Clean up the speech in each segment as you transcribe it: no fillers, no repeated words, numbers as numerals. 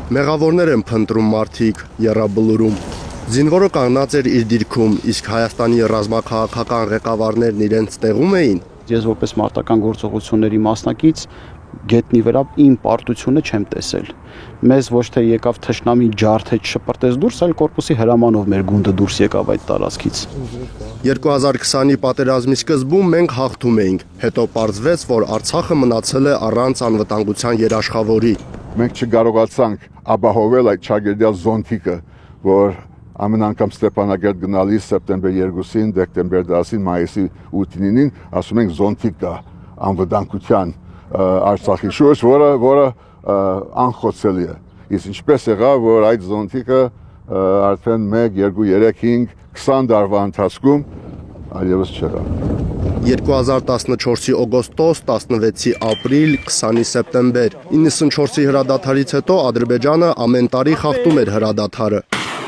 Մեղավորներ են փնտրում մարդիկ, եռաբլուրում։ Զինվորը կանգնած էր իր դիրքում, իսկ Հայաստանի ռազմաքաղաքական ղեկավարներն իրենց տեղում էին։ Ես որպես մարտական գործողությունների մասնակից գետնի վրա իմ պարտությունը չեմ տեսել։ Մեզ ոչ թե եկավ թշնամի ջարդեց շպրտեց դուրս, այլ կորպուսի հրամանով մեր գունդը դուրս եկավ այդ տարածքից։ 2020-ի պատերազմի սկզբում մենք հաղթում էինք, հետո պարզվեց, որ Արցախը մնացել է առանց անվտանգության երաշխավորի։ Մենք չկարողացանք ապահովել այդ Չագերդյա զոնտիկը, որ ամեն անգամ Ստեփանագերտ գնալիս սեպտեմբեր 2-ին, դեկտեմբեր 10-ին, մայիսի 8-9-ին, ասում ենք զոնտիկ կա անվտանգության Արցախի շուրջ, որը անխոցելի է։ Իսկ ինչպես եղավ, որ այդ զոնտիկը արդեն 1, 2, 3, 5, 20 տարվա ընթացքում այլևս չեղավ։ 2014-ի օգոստոս, 16-ի ապրիլ, 20-ի սեպտեմբեր, 94-ի հրադադարից հետո Ադրբեջանը ամեն տարի խախտում էր հրադադարը։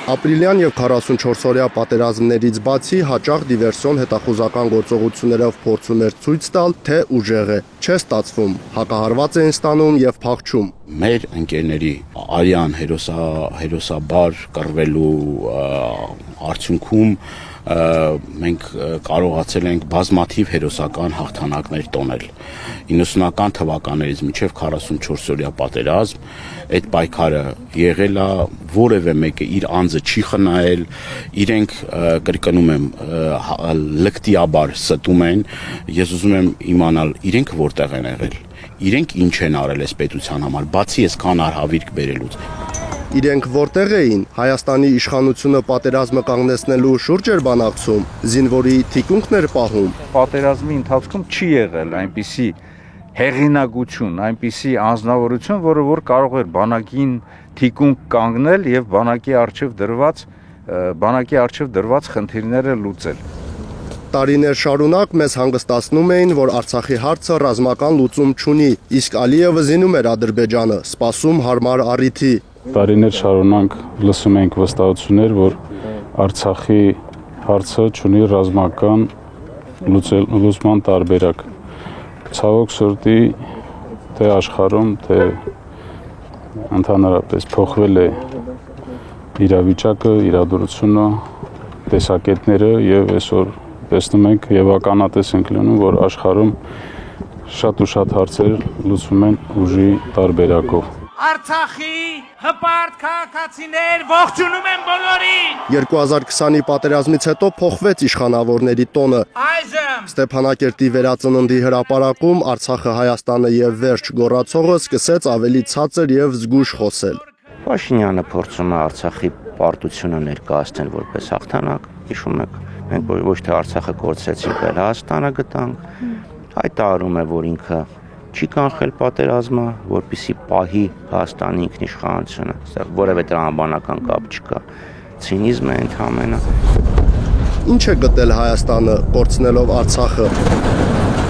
Ապրիլյան եւ 44-օրյա պատերազմներից բացի հաճախ դիվերսիոն հետախուզական գործողություններով փորձում էր ցույց տալ, թե ուժեղ է։ Չէ ստացվում, հակահարված էին ստանում եւ փախչում։ Մեր ընկերների արյան հերոսաբար կռվելու արդյունքում մենք կարողացել ենք բազմաթիվ հերոսական հաղթանակներ տոնել։ 90-ական թվականներից մինչև 44-օրյա պատերազմ այդ պայքարը եղել է, որևէ մեկը իր անձը չի խնայել, իրենք կրկնում եմ լկտիաբար ստում են, ես ուզում եմ իմանալ իրենք որտեղ են եղել, իրենք ինչ են արել այս պետության համար, բացի այսքան արհավիրք բերելուց։ Իրենք որտեղ էին, Հայաստանի իշխանությունը պատերազմը կանգնեցնելու շուրջ էր բանակցում, զինվորի թիկունքն էր պահում։ Պատերազմի ընթացքում չի եղել այնպիսի հեղինակություն, այնպիսի անձնավորություն, որ կարող էր բանակին թիկունք կանգնել եւ բանակի առջև դրված խնդիրները լուծել։ Տարիներ շարունակ մեզ հանգստացնում էին, որ Արցախի հարցը ռազմական լուծում չունի, իսկ Ալիևը զինում էր Ադրբեջանը, սպասում հարմար առիթի։ Տարիներ շարունակ լսում ենք վստահություններ, որ Արցախի հարցը չունի ռազմական լուծման տարբերակ։ Ցավոք սրտի թե աշխարհում, թե ընդհանրապես փոխվել է իրավիճակը, իրադրությունը, տեսակետները եւ այսօր տեսնում ենք եւ ականատես ենք լինում, որ աշխարհում շատ ու շատ հարցեր լուծվում են ուժի տարբերակով։ Արցախի հպարտ քաղաքացիներ ողջունում են բոլորին։ 2020-ի պատերազմից հետո փոխվեց իշխանավորների տոնը։ Այժմ Ստեփանակերտի վերածննդի հրապարակում Արցախը Հայաստանը եւ վերջ գոռացողը սկսեց ավելի ցածր եւ զգույշ խոսել։ Փաշինյանը փորձում է Արցախի պարտությունը ներկայացնել որպես հաղթանակ, հիշում եք, մենք ոչ թե Արցախը կորցրեցինք, այլ Հայաստանը գտանք, հայտարարում է, որ ինքը չի կանխել պատերազմը, որպեսզի պահի Հայաստանի ինքնիշխանությունը, այստեղ որևէ տրամաբանական կապ չկա, ցինիզմ է ընդհանրապես։ Ինչ է գտել Հայաստանը, կորցնելով Արցախը։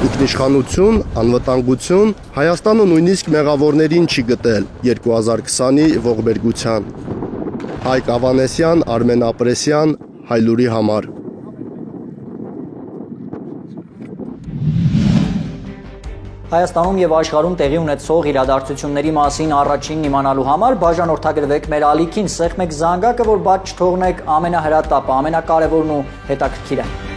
Ինքնիշխանություն, անվտանգություն, Հայաստանը նույնիսկ մեղավորներին չի գտել 2020-ի ողբերգության։ Հայկ Ավանեսյան, Արմեն Ապրեսյան, Հայլուրի համար։ Հայաստանում եւ աշխարհում տեղի ունեցող իրադարձությունների մասին առաջինն իմանալու համար բաժանորդագրվեք մեր ալիքին, սեղմեք զանգակը, որ բաց չթողնեք ամենահրատապը, ամենակարևորն ու հետաքրքիրը։